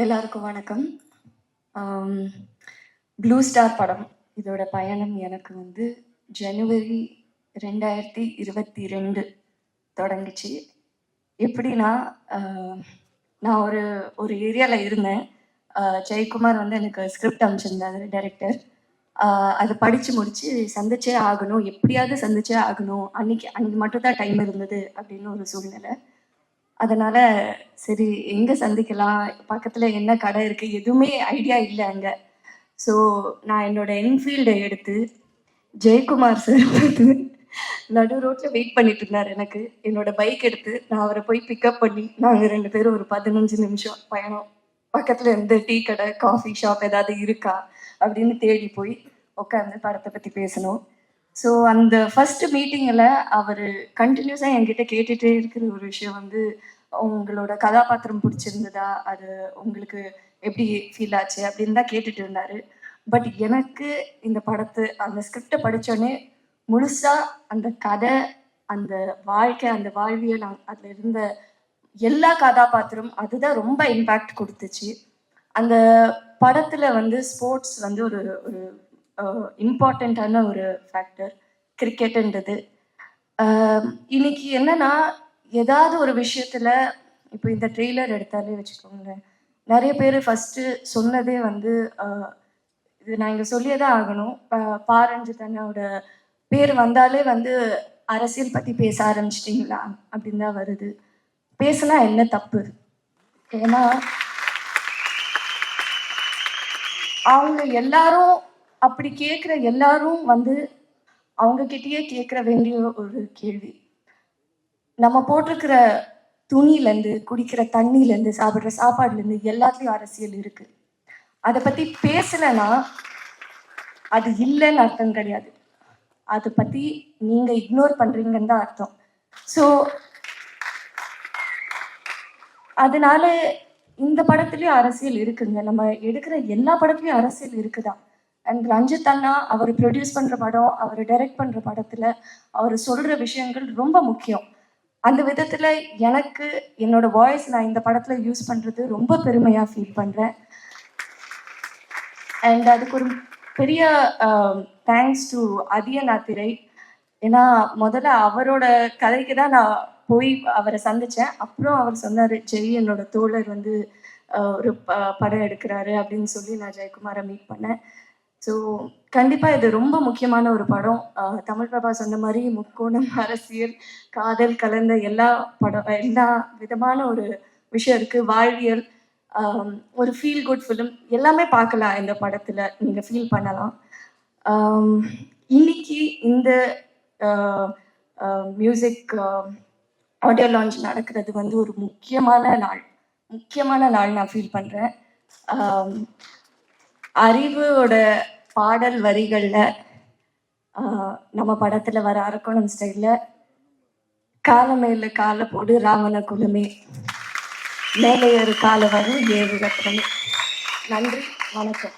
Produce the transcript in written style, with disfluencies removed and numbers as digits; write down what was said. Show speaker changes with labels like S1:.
S1: எல்லாருக்கும் வணக்கம். Blue star படம் இதோட பயணம் எனக்கு வந்து ஜனவரி 2022 தொடங்கிச்சு. எப்படின்னா, நான் ஒரு ஒரு ஏரியாவில் இருந்தேன். ஜெயக்குமார் வந்து எனக்கு ஸ்கிரிப்ட் அமைச்சிருந்தாரு, டைரக்டர். அதை படித்து முடித்து சந்திச்சே ஆகணும், எப்படியாவது சந்திச்சே ஆகணும், அன்னைக்கு மட்டும் தான் டைம் இருந்தது அப்படின்னு ஒரு சூழ்நிலை. அதனால சரி எங்கே சந்திக்கலாம், பக்கத்தில் என்ன கடை இருக்குது, எதுவுமே ஐடியா இல்லை அங்கே. ஸோ நான் என்னோட என்ஃபீல்டை எடுத்து ஜெயக்குமார் சார் வந்து நடு ரோட்டில் வெயிட் பண்ணிட்டு இருந்தார். எனக்கு என்னோட பைக் எடுத்து நான் அவரை போய் பிக்கப் பண்ணி நாங்கள் 2 பேரும் ஒரு 15 நிமிஷம் பயணம் பக்கத்தில் இருந்து டீ கடை, காஃபி ஷாப் ஏதாவது இருக்கா அப்படின்னு தேடி போய் உட்காந்து படத்தை பற்றி பேசணும். ஸோ அந்த ஃபஸ்ட்டு மீட்டிங்கில் அவர் கண்டினியூஸாக என்கிட்ட கேட்டுகிட்டே இருக்கிற ஒரு விஷயம் வந்து, உங்களோட கதாபாத்திரம் பிடிச்சிருந்ததா, அது உங்களுக்கு எப்படி ஃபீல் ஆச்சு அப்படின்னு தான் கேட்டுட்டு இருந்தார். பட் எனக்கு இந்த அந்த ஸ்கிரிப்டை படித்தோடனே முழுசாக அந்த கதை, அந்த வாழ்க்கை, அந்த வாழ்வியல், அதில் இருந்த எல்லா கதாபாத்திரம் அதுதான் ரொம்ப இம்பேக்ட் கொடுத்துச்சு. அந்த படத்தில் வந்து ஸ்போர்ட்ஸ் வந்து ஒரு ஒரு இம்பார்ட்டண்ட்டான ஒரு ஃபேக்டர், கிரிக்கெட்டுன்றது. இன்னைக்கு என்னன்னா, ஏதாவது ஒரு விஷயத்தில் இப்போ இந்த ட்ரெய்லர் எடுத்தாலே வச்சுக்கோங்களேன், நிறைய பேர் ஃபஸ்ட்டு சொன்னதே வந்து இது நான் இங்கே சொல்லியே தான் ஆகணும். பாரஞ்சிதனோட பேர் வந்தாலே வந்து அரசியல் பற்றி பேச ஆரம்பிச்சிட்டிங்களா அப்படின்னு தான் வருது. பேசினா என்ன தப்பு? ஏன்னா அவங்க எல்லாரும் அப்படி கேட்குற எல்லாரும் வந்து அவங்கக்கிட்டேயே கேட்குற வேண்டிய ஒரு கேள்வி, நம்ம போட்டிருக்கிற துணியிலேருந்து, குடிக்கிற தண்ணியிலேருந்து, சாப்பிட்ற சாப்பாடுலேருந்து எல்லாத்துலேயும் அரசியல் இருக்குது. அதை பற்றி பேசலைன்னா அது இல்லைன்னு அர்த்தம் கிடையாது. அதை பற்றி நீங்கள் இக்னோர் பண்ணுறீங்கன்னு தான் அர்த்தம். ஸோ அதனால இந்த படத்துலேயும் அரசியல் இருக்குங்க. நம்ம எடுக்கிற எல்லா படத்துலையும் அரசியல் இருக்குதா. அண்ட் ரஞ்சித் அண்ணா அவர் ப்ரொடியூஸ் பண்ணுற படம், அவர் டைரக்ட் பண்ணுற படத்தில் அவர் சொல்கிற விஷயங்கள் ரொம்ப முக்கியம். அந்த விதத்தில் எனக்கு என்னோட வாய்ஸ் நான் இந்த படத்தில் யூஸ் பண்ணுறது ரொம்ப பெருமையாக ஃபீல் பண்ணுறேன். அண்ட் அதுக்கு ஒரு பெரிய தேங்க்ஸ் டு அதியநாத்திரை. ஏன்னா முதல்ல அவரோட கதைக்கு தான் நான் போய் அவரை சந்தித்தேன். அப்புறம் அவர் சொன்னார், ஜெய் என்னோட தோழர் வந்து ஒரு படம் எடுக்கிறாரு அப்படின்னு சொல்லி நான் ஜெயக்குமாரை மீட் பண்ணேன். ஸோ கண்டிப்பாக இது ரொம்ப முக்கியமான ஒரு படம். தமிழ் பிரபா சொன்ன மாதிரி முக்கோணம், அரசியல், காதல் கலந்த எல்லா விதமான ஒரு விஷயம் இருக்குது. வாழ்வியல், ஒரு ஃபீல் குட் ஃபிலிம் எல்லாமே பார்க்கலாம் இந்த படத்தில், நீங்கள் ஃபீல் பண்ணலாம். இன்னைக்கு இந்த மியூசிக் ஆடியோ லான்ச் நடக்கிறது வந்து ஒரு முக்கியமான நாள் நான் ஃபீல் பண்ணுறேன். அறிவோட பாடல் வரிகளில் நம்ம படத்தில் வர அரக்கோணம் ஸ்டைலில் காலமேல காலை போடு ராமன குலமே, மேலே ஒரு காலை வரும் ஏழு ரத்னமே. நன்றி, வணக்கம்.